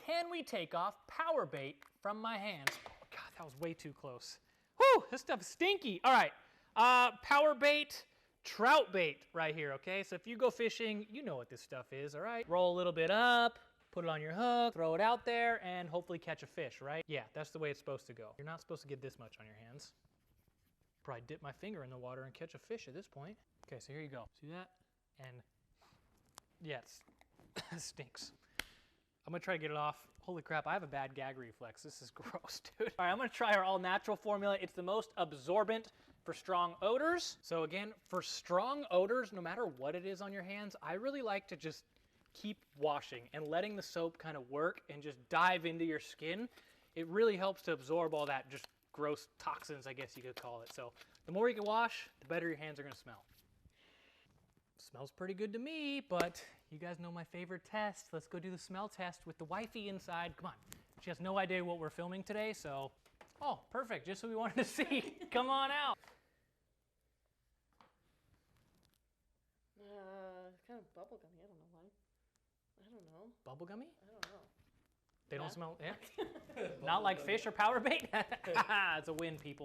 can we take off power bait from my hands? Oh, God, that was way too close. Whew, this stuff's stinky. All right, power bait, trout bait right here, okay? So if you go fishing, you know what this stuff is, all right? Roll a little bit up, put it on your hook, throw it out there, and hopefully catch a fish, right? Yeah, that's the way it's supposed to go. You're not supposed to get this much on your hands. Probably dip my finger in the water and catch a fish at this point. Okay, so here you go. See that? And yeah, it stinks. I'm gonna try to get it off. Holy crap, I have a bad gag reflex. This is gross, dude. All right, I'm gonna try our all natural formula. It's the most absorbent for strong odors. So again, for strong odors, no matter what it is on your hands, I really like to just keep washing and letting the soap kind of work and just dive into your skin. It really helps to absorb all that just gross toxins, I guess you could call it. So the more you can wash, the better your hands are gonna smell. Smells pretty good to me, but you guys know my favorite test. Let's go do the smell test with the wifey inside. Come on. She has no idea what we're filming today, so. Oh, perfect, just what we wanted to see. Come on out. Kind of bubblegummy, I don't know why. I don't know. Bubblegummy? I don't know. They don't smell, yeah? Not like fish or power bait? It's a win, people.